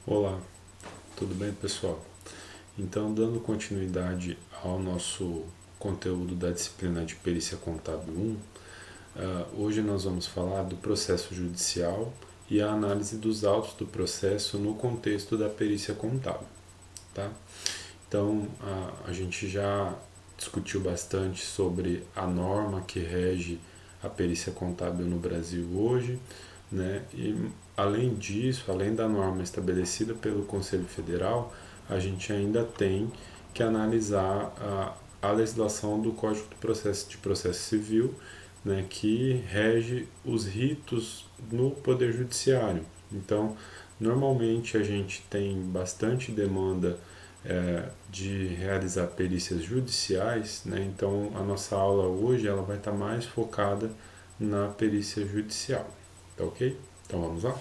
Olá, tudo bem, pessoal? Então, dando continuidade ao nosso conteúdo da disciplina de Perícia Contábil 1, hoje nós vamos falar do processo judicial e a análise dos autos do processo no contexto da perícia contábil, tá? Então, a gente já discutiu bastante sobre a norma que rege a perícia contábil no Brasil hoje, né? E além disso, além da norma estabelecida pelo Conselho Federal, a gente ainda tem que analisar a legislação do Código de Processo Civil, né, que rege os ritos no Poder Judiciário. Então, normalmente a gente tem bastante demanda de realizar perícias judiciais, né? Então a nossa aula hoje ela vai estar mais focada na perícia judicial, tá ok? Então vamos lá?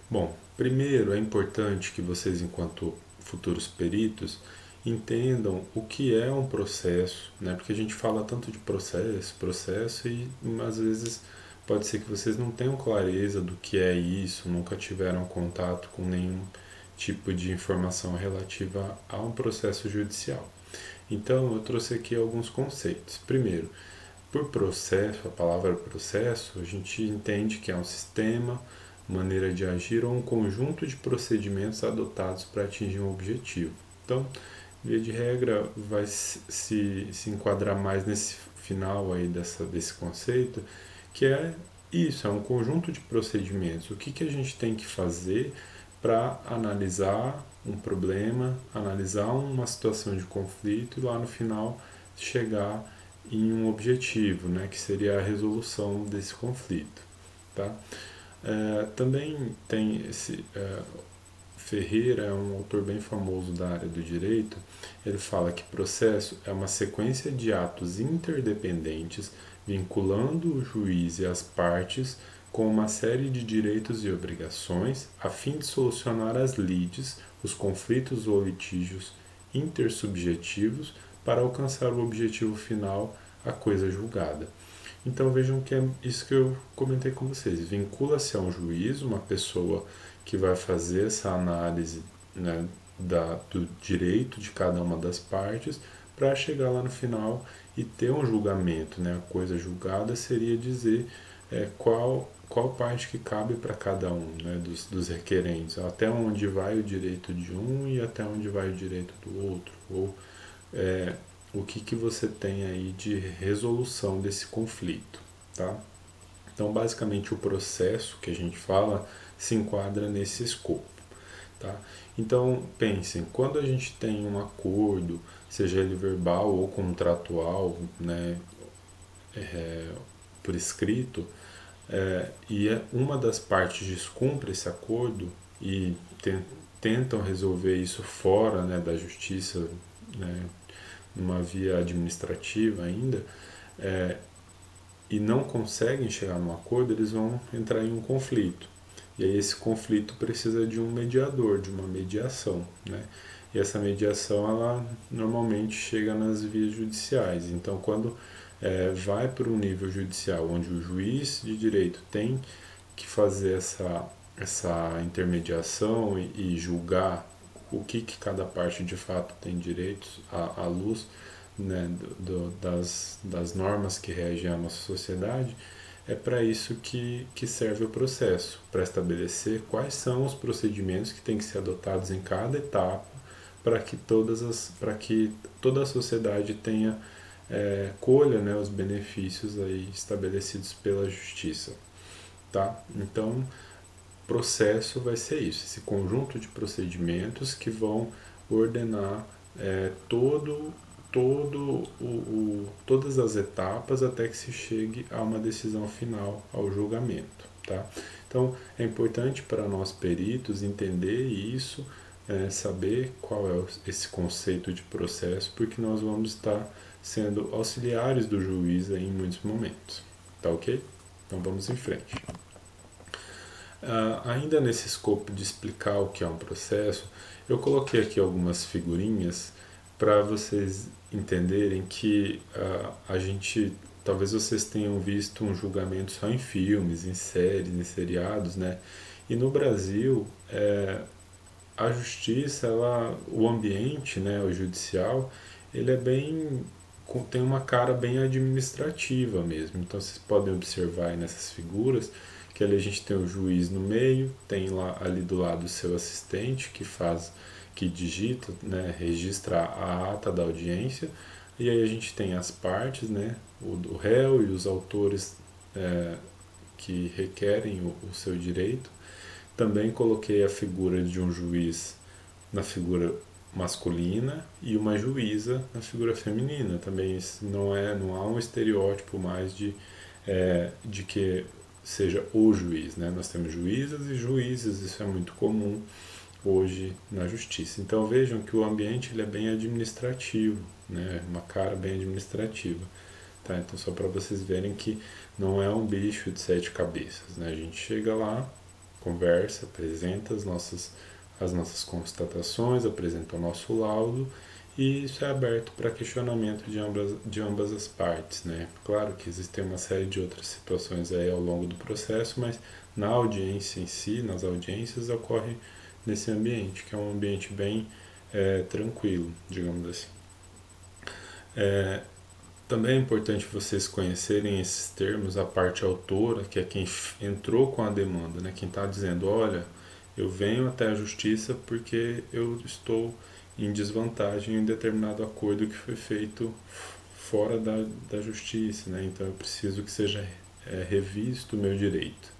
Bom, primeiro é importante que vocês, enquanto futuros peritos, entendam o que é um processo, né? Porque a gente fala tanto de processo e às vezes pode ser que vocês não tenham clareza do que é isso, nunca tiveram contato com nenhum tipo de informação relativa a um processo judicial. Então, eu trouxe aqui alguns conceitos. Primeiro, por processo, a palavra processo, a gente entende que é um sistema, maneira de agir ou um conjunto de procedimentos adotados para atingir um objetivo. Então, via de regra, vai se enquadrar mais nesse final aí desse conceito, que é isso, é um conjunto de procedimentos. O que a gente tem que fazer para analisar um problema, analisar uma situação de conflito e lá no final chegar em um objetivo, né, que seria a resolução desse conflito. Tá? Também tem Ferreira, é um autor bem famoso da área do direito. Ele fala que processo é uma sequência de atos interdependentes vinculando o juiz e as partes com uma série de direitos e obrigações a fim de solucionar as lides, os conflitos ou litígios intersubjetivos para alcançar o objetivo final, a coisa julgada. Então vejam que é isso que eu comentei com vocês. Vincula-se a um juiz, uma pessoa que vai fazer essa análise, né, do direito de cada uma das partes para chegar lá no final e ter um julgamento. Né? A coisa julgada seria dizer qual parte que cabe para cada um, né, dos requerentes, até onde vai o direito de um e até onde vai o direito do outro, ou o que você tem aí de resolução desse conflito, tá? Então, basicamente, o processo que a gente fala se enquadra nesse escopo, tá? Então, pensem, quando a gente tem um acordo, seja ele verbal ou contratual, né, por escrito, e uma das partes descumpre esse acordo e tentam resolver isso fora, né, da justiça, né, numa via administrativa ainda, e não conseguem chegar num acordo, eles vão entrar em um conflito. E aí esse conflito precisa de um mediador, de uma mediação, né? E essa mediação, ela normalmente chega nas vias judiciais. Então, quando vai para um nível judicial, onde o juiz de direito tem que fazer essa intermediação e julgar o que cada parte de fato tem direitos à luz, né, das normas que regem a nossa sociedade, é para isso que serve o processo, para estabelecer quais são os procedimentos que têm que ser adotados em cada etapa para que toda a sociedade tenha colha, né, os benefícios aí estabelecidos pela justiça, tá? Então, processo vai ser isso, esse conjunto de procedimentos que vão ordenar todas as etapas até que se chegue a uma decisão final, ao julgamento. Tá? Então, é importante para nós peritos entender isso, saber qual é esse conceito de processo, porque nós vamos estar sendo auxiliares do juiz aí em muitos momentos. Tá ok? Então vamos em frente. Ainda nesse escopo de explicar o que é um processo, eu coloquei aqui algumas figurinhas para vocês entenderem que a gente, talvez vocês tenham visto um julgamento só em filmes, em séries, em seriados, né? E no Brasil, a justiça, o ambiente, né, o judicial, ele é bem tem uma cara bem administrativa mesmo. Então vocês podem observar aí nessas figuras que ali a gente tem o juiz no meio, tem lá ali do lado o seu assistente que digita, né, registra a ata da audiência, e aí a gente tem as partes, né, o réu e os autores que requerem o seu direito. Também coloquei a figura de um juiz na figura masculina e uma juíza na figura feminina. Também não há um estereótipo mais de que seja o juiz, né? Nós temos juízas e juízes, isso é muito comum hoje na justiça. Então vejam que o ambiente ele é bem administrativo, né? Uma cara bem administrativa. Tá? Então só para vocês verem que não é um bicho de sete cabeças, né? A gente chega lá, conversa, apresenta as nossas constatações, apresenta o nosso laudo e isso é aberto para questionamento de ambas as partes, né? Claro que existem uma série de outras situações aí ao longo do processo, mas na audiência em si, nas audiências, ocorre nesse ambiente, que é um ambiente bem tranquilo, digamos assim. Também é importante vocês conhecerem esses termos, a parte autora, que é quem entrou com a demanda, né? Quem está dizendo, olha, eu venho até a justiça porque eu estou em desvantagem em determinado acordo que foi feito fora da justiça, né? Então eu preciso que seja revisto o meu direito.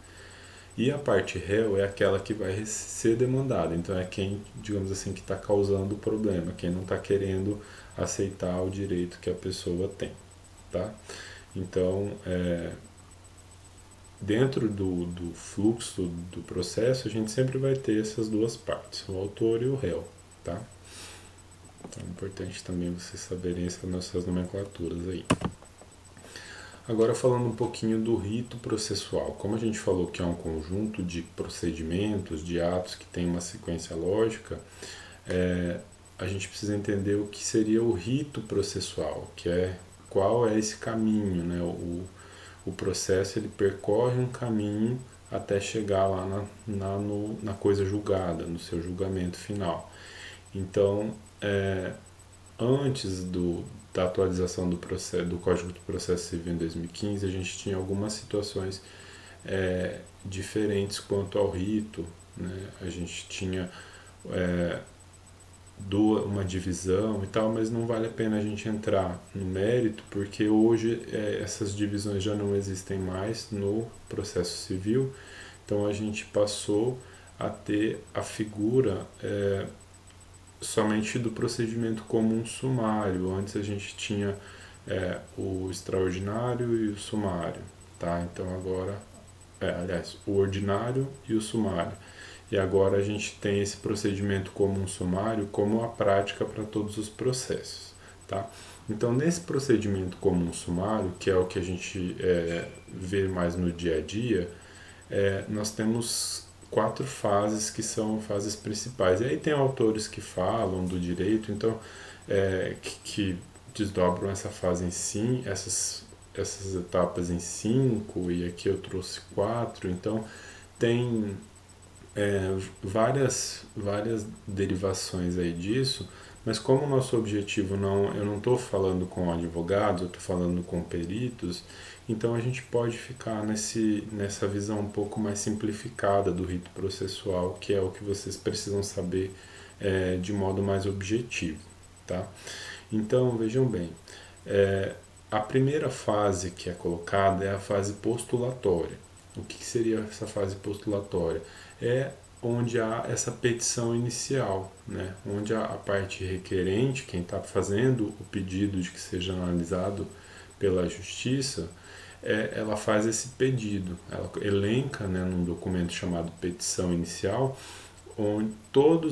E a parte réu é aquela que vai ser demandada, então é quem, digamos assim, que está causando o problema, quem não está querendo aceitar o direito que a pessoa tem, tá? Então, dentro do fluxo do processo, a gente sempre vai ter essas duas partes, o autor e o réu, tá? Então é importante também vocês saberem essas nossas nomenclaturas aí. Agora falando um pouquinho do rito processual. Como a gente falou que é um conjunto de procedimentos, de atos que tem uma sequência lógica, a gente precisa entender o que seria o rito processual, que é qual é esse caminho, né? O processo ele percorre um caminho até chegar lá na coisa julgada, no seu julgamento final. Então, antes da atualização do Código do Processo Civil em 2015, a gente tinha algumas situações diferentes quanto ao rito, né? A gente tinha uma divisão e tal, mas não vale a pena a gente entrar no mérito, porque hoje essas divisões já não existem mais no processo civil, então a gente passou a ter a figura somente do procedimento comum sumário. Antes a gente tinha o extraordinário e o sumário, tá? Então agora, aliás, o ordinário e o sumário. E agora a gente tem esse procedimento comum sumário como a prática para todos os processos, tá? Então nesse procedimento comum sumário, que é o que a gente vê mais no dia a dia, nós temos 4 fases que são fases principais. E aí tem autores que falam do direito, então que desdobram essa fase em essas etapas em 5, e aqui eu trouxe 4, então tem várias derivações aí disso, mas como o nosso objetivo eu não estou falando com advogados, eu estou falando com peritos, então a gente pode ficar nessa visão um pouco mais simplificada do rito processual, que é o que vocês precisam saber de modo mais objetivo, tá? Então vejam bem, a primeira fase que é colocada é a fase postulatória. O que seria essa fase postulatória? É onde há essa petição inicial, né? Onde a parte requerente, quem está fazendo o pedido de que seja analisado pela justiça, ela faz esse pedido, ela elenca, né, num documento chamado petição inicial, onde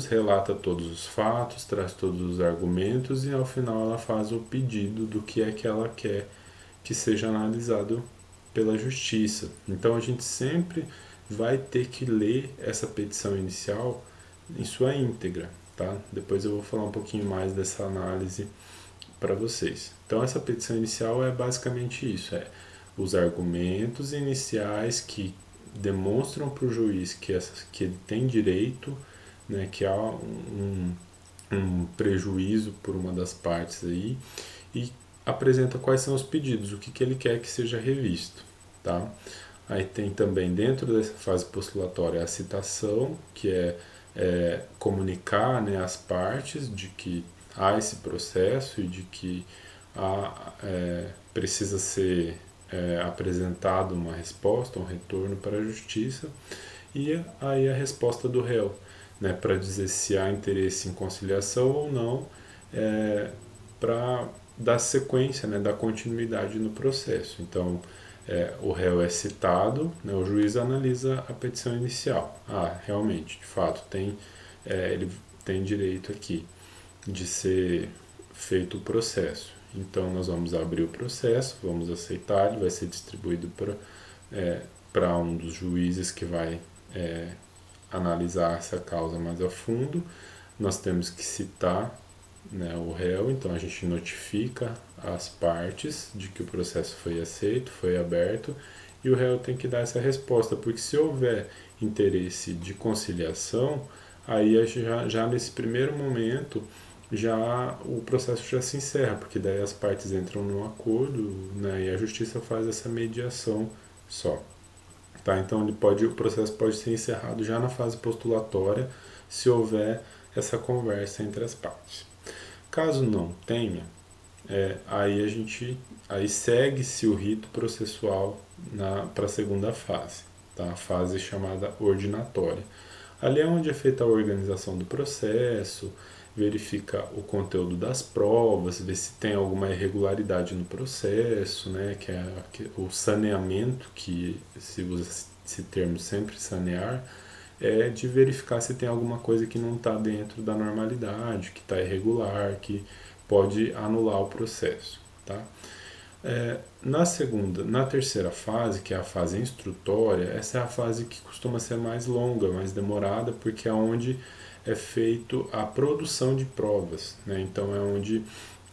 relata todos os fatos, traz todos os argumentos e ao final ela faz o pedido do que é que ela quer que seja analisado pela justiça. Então a gente sempre vai ter que ler essa petição inicial em sua íntegra, tá? Depois eu vou falar um pouquinho mais dessa análise para vocês. Então essa petição inicial é basicamente isso, os argumentos iniciais que demonstram para o juiz que ele tem direito, né, que há um prejuízo por uma das partes aí, e apresenta quais são os pedidos, o que ele quer que seja revisto, tá? Aí tem também dentro dessa fase postulatória a citação, que é comunicar, né, as partes de que há esse processo e de que precisa ser apresentado uma resposta, um retorno para a justiça, e aí a resposta do réu, né, para dizer se há interesse em conciliação ou não, para dar sequência, né, dar continuidade no processo. Então, o réu é citado, né, o juiz analisa a petição inicial. Realmente, de fato, ele tem direito aqui de ser feito o processo. Então, nós vamos abrir o processo, vamos aceitar, ele vai ser distribuído para um dos juízes que vai analisar essa causa mais a fundo. Nós temos que citar, né, o réu, então a gente notifica as partes de que o processo foi aceito, foi aberto, e o réu tem que dar essa resposta, porque se houver interesse de conciliação, aí já nesse primeiro momento já o processo já se encerra, porque daí as partes entram num acordo, né, e a justiça faz essa mediação só. Tá? Então o processo pode ser encerrado já na fase postulatória, se houver essa conversa entre as partes. Caso não tenha, aí segue-se o rito processual para a segunda fase, tá? A fase chamada ordinatória. Ali é onde é feita a organização do processo, verifica o conteúdo das provas, vê se tem alguma irregularidade no processo, né, que é o saneamento, que se usa esse termo sempre, sanear, é de verificar se tem alguma coisa que não está dentro da normalidade, que está irregular, que pode anular o processo, tá? Na terceira fase, que é a fase instrutória, essa é a fase que costuma ser mais longa, mais demorada, porque é onde é feito a produção de provas, né? Então é onde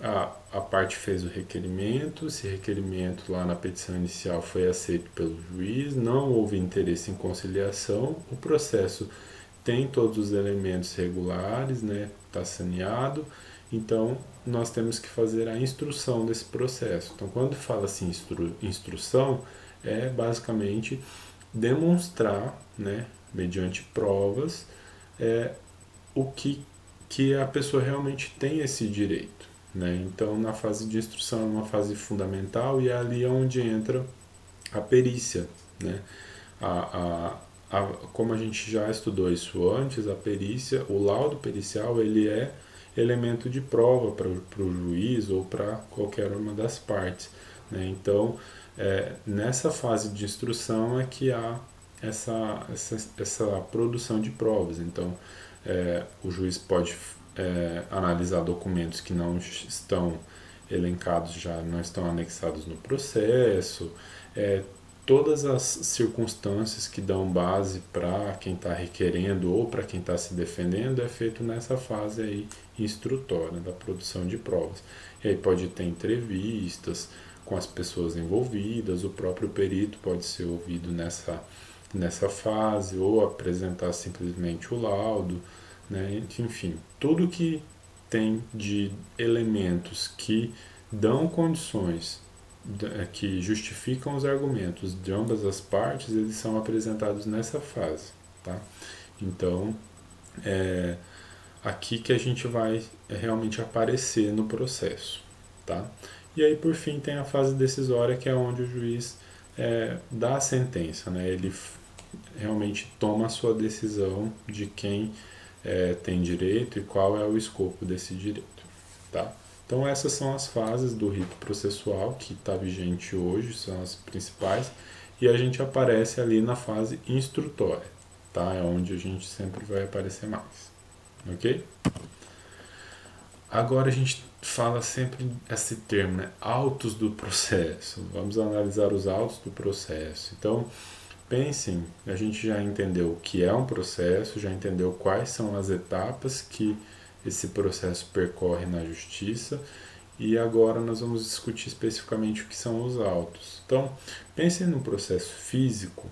a parte fez o requerimento, esse requerimento lá na petição inicial foi aceito pelo juiz, não houve interesse em conciliação, o processo tem todos os elementos regulares, né? Está saneado, então nós temos que fazer a instrução desse processo. Então quando fala assim instrução, é basicamente demonstrar, né, mediante provas, o que a pessoa realmente tem esse direito, né? Então na fase de instrução é uma fase fundamental e é ali onde entra a perícia, né? Como a gente já estudou isso antes, a perícia, o laudo pericial, ele é elemento de prova para o juiz ou para qualquer uma das partes, né? Então, nessa fase de instrução é que há essa produção de provas. Então, o juiz pode analisar documentos que não estão elencados, já não estão anexados no processo, todas as circunstâncias que dão base para quem está requerendo ou para quem está se defendendo é feito nessa fase aí instrutória da produção de provas. E aí pode ter entrevistas com as pessoas envolvidas, o próprio perito pode ser ouvido nessa fase ou apresentar simplesmente o laudo, né? Enfim, tudo que tem de elementos que dão condições que justificam os argumentos de ambas as partes, eles são apresentados nessa fase, tá? Então, aqui que a gente vai realmente aparecer no processo, tá? E aí, por fim, tem a fase decisória, que é onde o juiz dá a sentença, né? Ele realmente toma a sua decisão de quem tem direito e qual é o escopo desse direito, tá? Então essas são as fases do rito processual que está vigente hoje, são as principais, e a gente aparece ali na fase instrutória, tá? É onde a gente sempre vai aparecer mais, ok? Agora a gente fala sempre esse termo, né? Autos do processo. Vamos analisar os autos do processo. Então, pensem, a gente já entendeu o que é um processo, já entendeu quais são as etapas que esse processo percorre na justiça e agora nós vamos discutir especificamente o que são os autos. Então, pensem no processo físico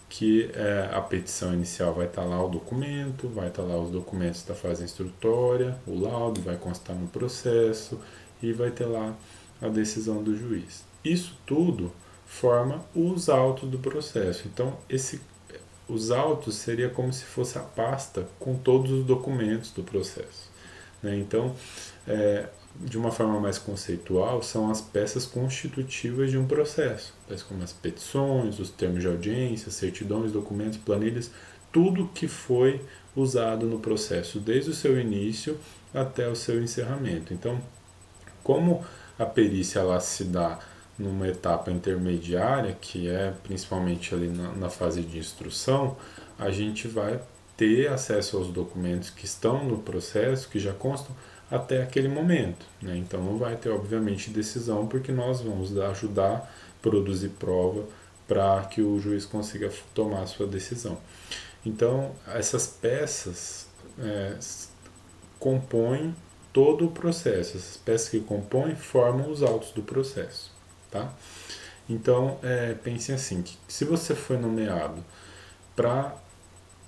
que a petição inicial vai estar lá o documento, vai estar lá os documentos da fase instrutória, o laudo vai constar no processo e vai ter lá a decisão do juiz. Isso tudo forma os autos do processo. Então, os autos seria como se fosse a pasta com todos os documentos do processo, né? Então, de uma forma mais conceitual, são as peças constitutivas de um processo, tais como as petições, os termos de audiência, certidões, documentos, planilhas, tudo que foi usado no processo, desde o seu início até o seu encerramento. Então, como a perícia lá se dá numa etapa intermediária, que é principalmente ali na fase de instrução, a gente vai ter acesso aos documentos que estão no processo, que já constam, até aquele momento, né? Então não vai ter, obviamente, decisão, porque nós vamos ajudar a produzir prova para que o juiz consiga tomar a sua decisão. Então, essas peças compõem todo o processo. Essas peças que compõem formam os autos do processo, tá? Então, pense assim, que se você foi nomeado para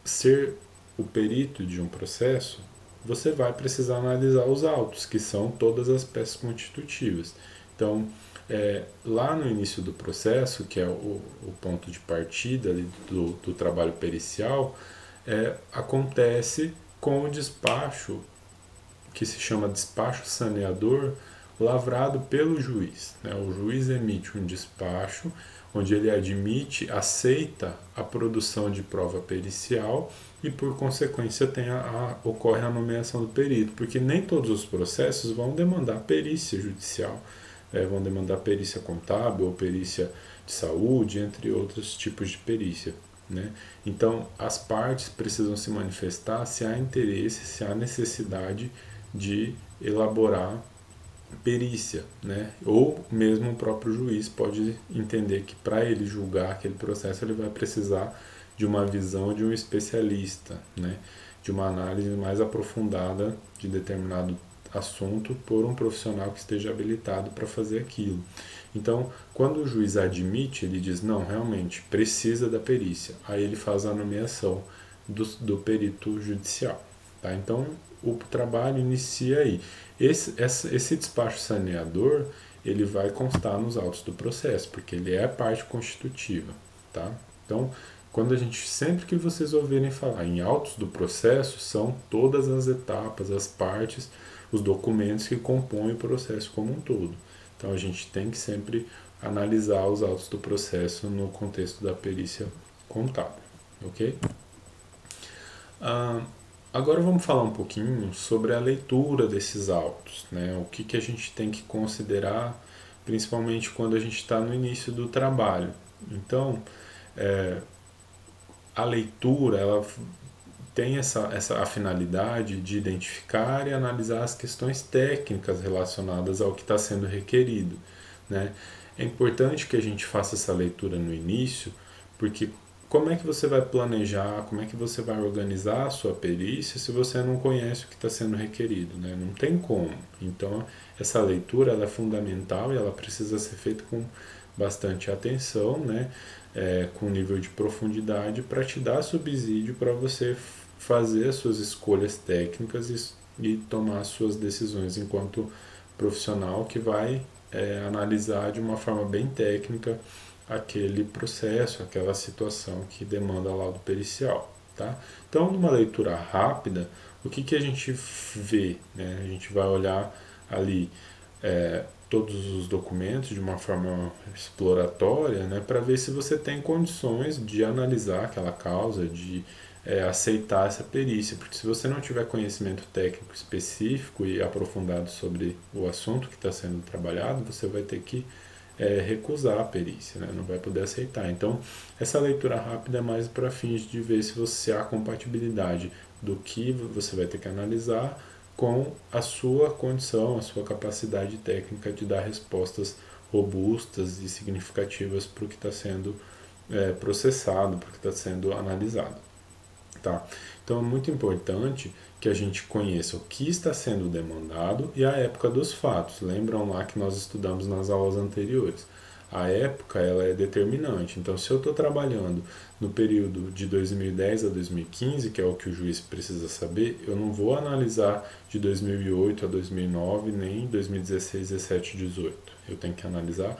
ser o perito de um processo, você vai precisar analisar os autos, que são todas as peças constitutivas. Então, lá no início do processo, que é o ponto de partida ali do trabalho pericial, acontece com o despacho, que se chama despacho saneador, lavrado pelo juiz, né? O juiz emite um despacho onde ele admite, aceita a produção de prova pericial e, por consequência, ocorre a nomeação do perito, porque nem todos os processos vão demandar perícia judicial, vão demandar perícia contábil ou perícia de saúde, entre outros tipos de perícia, né? Então, as partes precisam se manifestar se há interesse, se há necessidade de elaborar perícia, né? Ou mesmo o próprio juiz pode entender que para ele julgar aquele processo ele vai precisar de uma visão de um especialista, né? De uma análise mais aprofundada de determinado assunto por um profissional que esteja habilitado para fazer aquilo. Então, quando o juiz admite, ele diz, não, realmente precisa da perícia. Aí ele faz a nomeação do perito judicial, tá? Então, o trabalho inicia aí. Esse despacho saneador, ele vai constar nos autos do processo, porque ele é a parte constitutiva, tá? Então, sempre que vocês ouvirem falar em autos do processo, são todas as etapas, as partes, os documentos que compõem o processo como um todo. Então, a gente tem que sempre analisar os autos do processo no contexto da perícia contábil, ok? Agora vamos falar um pouquinho sobre a leitura desses autos, né? O que a gente tem que considerar, principalmente quando a gente está no início do trabalho. Então, a leitura, ela tem a finalidade de identificar e analisar as questões técnicas relacionadas ao que está sendo requerido, né? É importante que a gente faça essa leitura no início, porque como é que você vai planejar, como é que você vai organizar a sua perícia se você não conhece o que está sendo requerido, né? Não tem como. Então, essa leitura ela é fundamental e ela precisa ser feita com bastante atenção, né? Com nível de profundidade para te dar subsídio para você fazer as suas escolhas técnicas e tomar as suas decisões enquanto profissional que vai analisar de uma forma bem técnica aquele processo, aquela situação que demanda laudo pericial, tá? Então, numa leitura rápida, o que a gente vê, né? A gente vai olhar ali todos os documentos de uma forma exploratória, né, para ver se você tem condições de analisar aquela causa, de aceitar essa perícia, porque se você não tiver conhecimento técnico específico e aprofundado sobre o assunto que está sendo trabalhado, você vai ter que recusar a perícia, né? Não vai poder aceitar. Então, essa leitura rápida é mais para fins de ver se você há compatibilidade do que você vai ter que analisar com a sua condição, a sua capacidade técnica de dar respostas robustas e significativas para o que está sendo processado, para o que está sendo analisado. Tá? Então é muito importante que a gente conheça o que está sendo demandado e a época dos fatos. Lembram lá que nós estudamos nas aulas anteriores. A época ela é determinante. Então, se eu estou trabalhando no período de 2010 a 2015, que é o que o juiz precisa saber, eu não vou analisar de 2008 a 2009, nem 2016, 17, 18. Eu tenho que analisar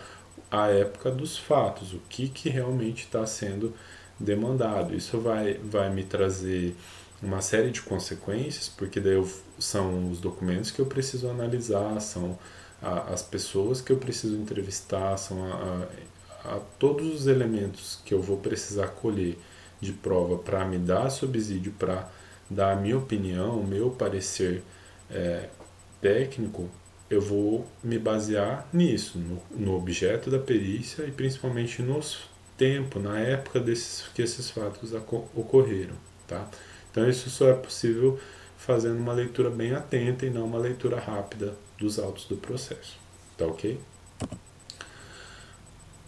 a época dos fatos, o que realmente está sendo demandado. Isso vai me trazer uma série de consequências, porque daí são os documentos que eu preciso analisar, são as pessoas que eu preciso entrevistar, são todos os elementos que eu vou precisar colher de prova para me dar subsídio, para dar a minha opinião, o meu parecer técnico. Eu vou me basear nisso, no objeto da perícia e principalmente no tempo, na época que esses fatos ocorreram, tá? Então isso só é possível fazendo uma leitura bem atenta e não uma leitura rápida dos autos do processo, tá ok?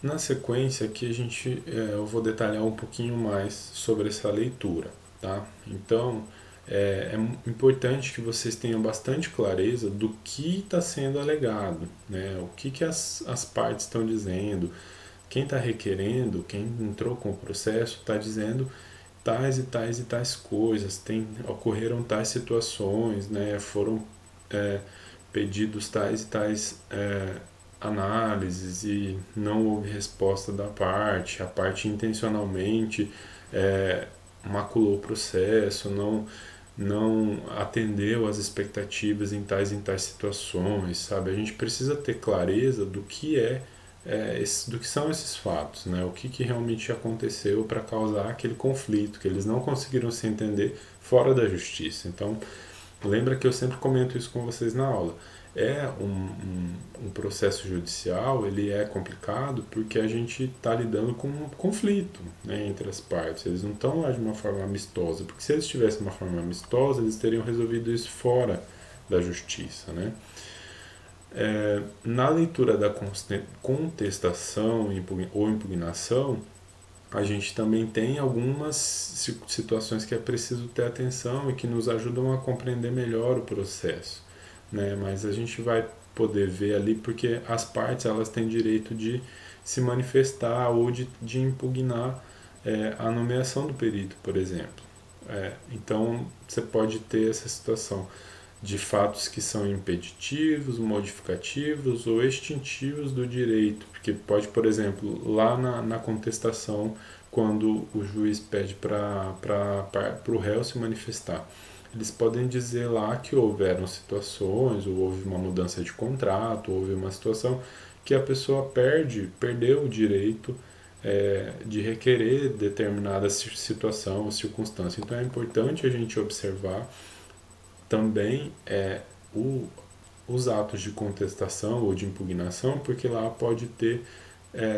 Na sequência aqui eu vou detalhar um pouquinho mais sobre essa leitura, tá? Então é importante que vocês tenham bastante clareza do que está sendo alegado, né? O que as partes estão dizendo, quem está requerendo, quem entrou com o processo está dizendo tais e tais e tais coisas, ocorreram tais situações, né? Foram pedidos tais e tais análises e não houve resposta da parte, a parte intencionalmente maculou o processo, não atendeu às expectativas em tais situações, sabe? A gente precisa ter clareza do que do que são esses fatos, né? O que realmente aconteceu para causar aquele conflito, que eles não conseguiram se entender fora da justiça. Então, lembra que eu sempre comento isso com vocês na aula. Um processo judicial, ele é complicado porque a gente está lidando com um conflito, né, entre as partes. Eles não estão lá de uma forma amistosa, porque se eles tivessem uma forma amistosa, eles teriam resolvido isso fora da justiça, né? Na leitura da contestação ou impugnação, a gente também tem algumas situações que é preciso ter atenção e que nos ajudam a compreender melhor o processo, né? Mas a gente vai poder ver ali porque as partes elas têm direito de se manifestar ou de impugnar a nomeação do perito, por exemplo. Então você pode ter essa situação de fatos que são impeditivos, modificativos ou extintivos do direito, porque pode, por exemplo, lá na contestação, quando o juiz pede para o réu se manifestar, eles podem dizer lá que houveram situações, ou houve uma mudança de contrato, houve uma situação que a pessoa perdeu o direito de requerer determinada situação ou circunstância. Então é importante a gente observar também os atos de contestação ou de impugnação, porque lá pode ter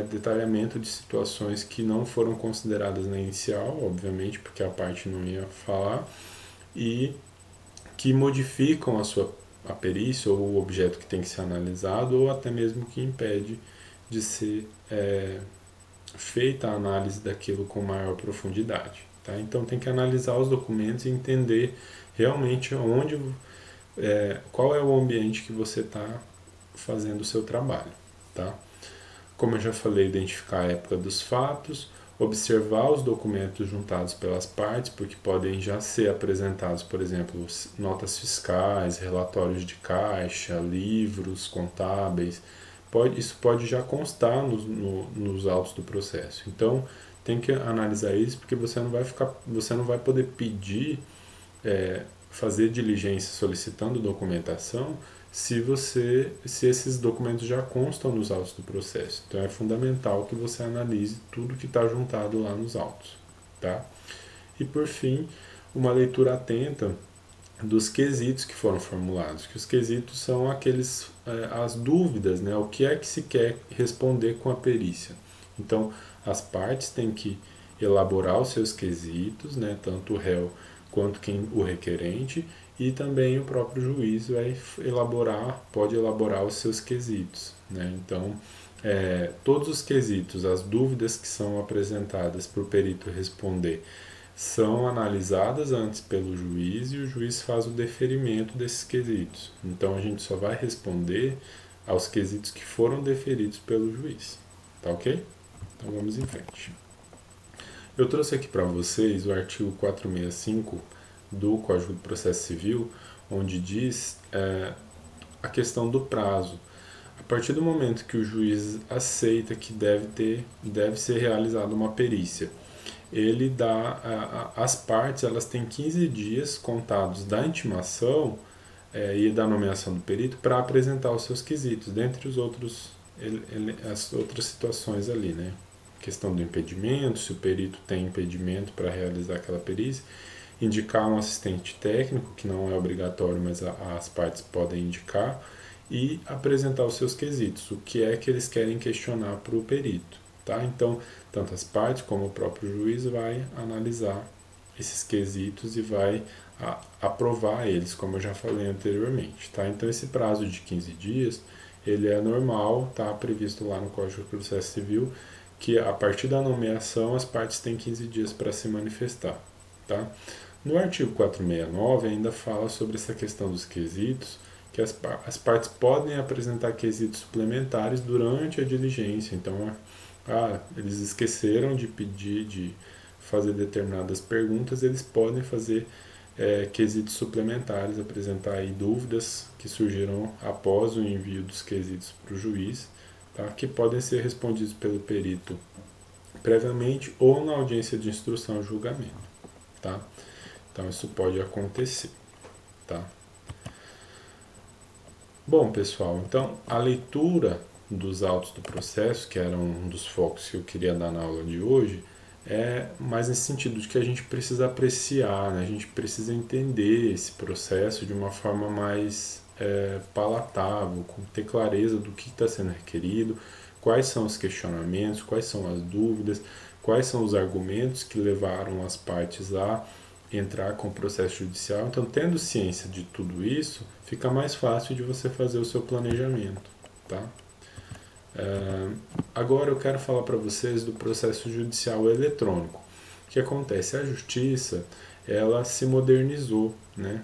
detalhamento de situações que não foram consideradas na inicial, obviamente, porque a parte não ia falar, e que modificam a perícia ou o objeto que tem que ser analisado, ou até mesmo que impede de ser feita a análise daquilo com maior profundidade. Tá? Então tem que analisar os documentos e entender realmente qual é o ambiente que você está fazendo o seu trabalho. Tá? Como eu já falei, identificar a época dos fatos, observar os documentos juntados pelas partes, porque podem já ser apresentados, por exemplo, notas fiscais, relatórios de caixa, livros contábeis. Isso pode já constar nos autos do processo. Então, tem que analisar isso, porque você não vai poder pedir, fazer diligência solicitando documentação se esses documentos já constam nos autos do processo. Então é fundamental que você analise tudo que está juntado lá nos autos, tá? E por fim, uma leitura atenta dos quesitos que foram formulados, que os quesitos são as dúvidas, né? O que é que se quer responder com a perícia. Então as partes têm que elaborar os seus quesitos, né? Tanto o réu quanto o requerente, e também o próprio juiz pode elaborar os seus quesitos, né? Então, todos os quesitos, as dúvidas que são apresentadas para o perito responder, são analisadas antes pelo juiz e o juiz faz o deferimento desses quesitos. Então, a gente só vai responder aos quesitos que foram deferidos pelo juiz, tá ok? Então vamos em frente. Eu trouxe aqui para vocês o artigo 465 do Código do Processo Civil, onde diz a questão do prazo. A partir do momento que o juiz aceita que deve ser realizada uma perícia, ele dá as partes, elas têm 15 dias contados da intimação e da nomeação do perito para apresentar os seus quesitos, dentre os outros as outras situações ali, né? Questão do impedimento, se o perito tem impedimento para realizar aquela perícia, indicar um assistente técnico, que não é obrigatório, mas as partes podem indicar, e apresentar os seus quesitos, o que é que eles querem questionar para o perito. Tá? Então, tanto as partes como o próprio juiz vai analisar esses quesitos e vai aprovar eles, como eu já falei anteriormente. Tá? Então, esse prazo de 15 dias, ele é normal, está previsto lá no Código do Processo Civil, que a partir da nomeação as partes têm 15 dias para se manifestar. Tá? No artigo 469 ainda fala sobre essa questão dos quesitos, que as partes podem apresentar quesitos suplementares durante a diligência. Então, eles esqueceram de pedir, de fazer determinadas perguntas, eles podem fazer quesitos suplementares, apresentar aí dúvidas que surgiram após o envio dos quesitos para o juiz, tá? Que podem ser respondidos pelo perito previamente ou na audiência de instrução e julgamento. Tá? Então isso pode acontecer. Tá? Bom, pessoal, então a leitura dos autos do processo, que era um dos focos que eu queria dar na aula de hoje, é mais nesse sentido de que a gente precisa apreciar, né? A gente precisa entender esse processo de uma forma mais palatável, ter clareza do que está sendo requerido, quais são os questionamentos, quais são as dúvidas, quais são os argumentos que levaram as partes a entrar com o processo judicial. Então, tendo ciência de tudo isso, fica mais fácil de você fazer o seu planejamento. Tá? Agora eu quero falar para vocês do processo judicial eletrônico. O que acontece? A justiça, ela se modernizou, né?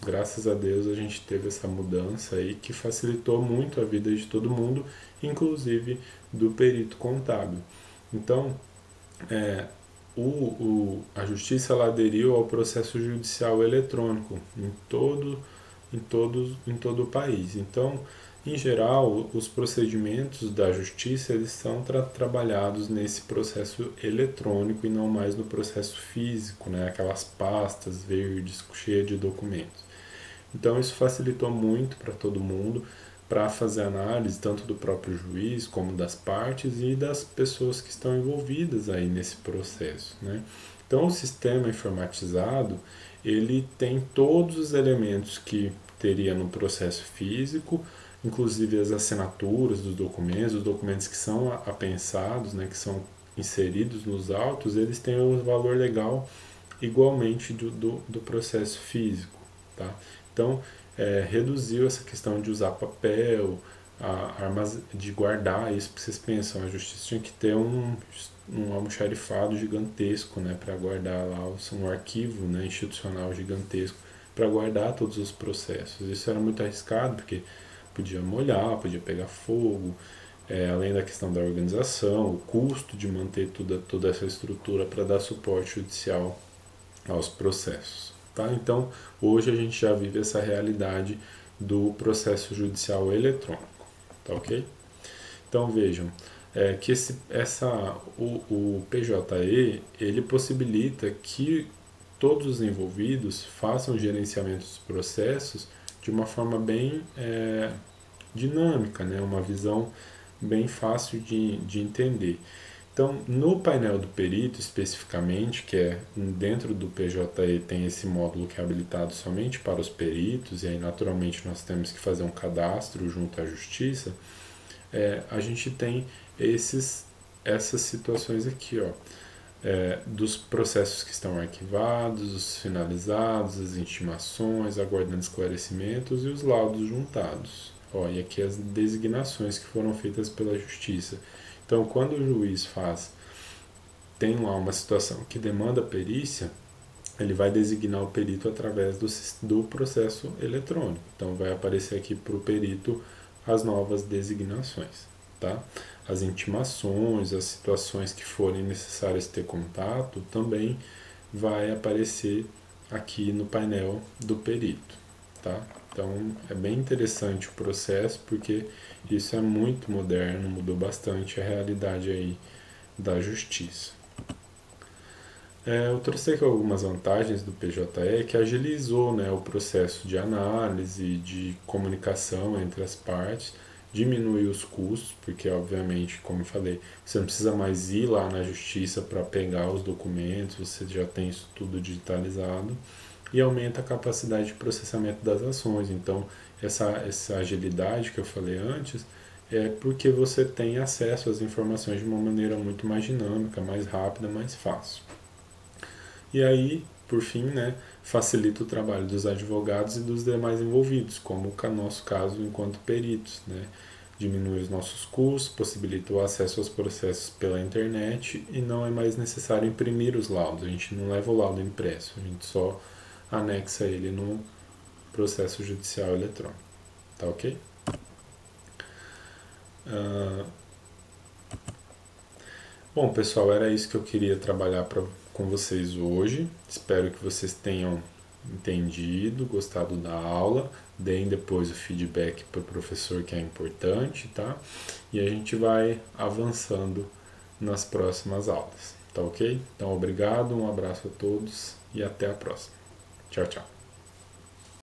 Graças a Deus a gente teve essa mudança aí que facilitou muito a vida de todo mundo, inclusive do perito contábil. Então, a justiça ela aderiu ao processo judicial eletrônico em todo o país. Então, em geral, os procedimentos da justiça eles são trabalhados nesse processo eletrônico e não mais no processo físico, né? Aquelas pastas verdes cheias de documentos. Então, isso facilitou muito para todo mundo, para fazer análise tanto do próprio juiz como das partes e das pessoas que estão envolvidas aí nesse processo, né? Então, o sistema informatizado ele tem todos os elementos que teria no processo físico, inclusive as assinaturas dos documentos, os documentos que são apensados, né, que são inseridos nos autos, eles têm o valor legal igualmente do processo físico. Tá? Então, reduziu essa questão de usar papel, de guardar isso, porque vocês pensam, a justiça tinha que ter um almoxarifado gigantesco, né, para guardar lá um arquivo, né, institucional gigantesco para guardar todos os processos. Isso era muito arriscado, porque podia molhar, podia pegar fogo, além da questão da organização, o custo de manter toda essa estrutura para dar suporte judicial aos processos. Tá? Então, hoje a gente já vive essa realidade do processo judicial eletrônico. Tá ok? Então, vejam, que o PJE ele possibilita que todos os envolvidos façam o gerenciamento dos processos de uma forma bem dinâmica, né? Uma visão bem fácil de entender. Então, no painel do perito especificamente, que é dentro do PJE, tem esse módulo que é habilitado somente para os peritos, e aí naturalmente nós temos que fazer um cadastro junto à justiça, a gente tem essas situações aqui, ó. Dos processos que estão arquivados, os finalizados, as intimações, aguardando esclarecimentos e os laudos juntados. E aqui as designações que foram feitas pela Justiça. Então, quando o juiz tem lá uma situação que demanda perícia, ele vai designar o perito através do processo eletrônico. Então, vai aparecer aqui para o perito as novas designações. tá? As intimações, as situações que forem necessárias ter contato, também vai aparecer aqui no painel do perito, tá? Então é bem interessante o processo, porque isso é muito moderno, mudou bastante a realidade aí da justiça. Eu trouxe aqui algumas vantagens do PJE que agilizou, né, o processo de análise, de comunicação entre as partes, diminuiu os custos, porque obviamente, como eu falei, você não precisa mais ir lá na justiça para pegar os documentos, você já tem isso tudo digitalizado, e aumenta a capacidade de processamento das ações. Então, essa agilidade que eu falei antes é porque você tem acesso às informações de uma maneira muito mais dinâmica, mais rápida, mais fácil. E aí, por fim, né, facilita o trabalho dos advogados e dos demais envolvidos, como o nosso caso enquanto peritos, né? Diminui os nossos custos, possibilita o acesso aos processos pela internet e não é mais necessário imprimir os laudos. A gente não leva o laudo impresso, a gente só anexa ele no processo judicial eletrônico. Tá ok? Uh, Bom, pessoal, era isso que eu queria trabalhar com vocês hoje. Espero que vocês tenham entendido, gostado da aula. Deem depois o feedback para o professor, que é importante, tá? E a gente vai avançando nas próximas aulas, tá ok? Então, obrigado, um abraço a todos e até a próxima. Tchau, tchau.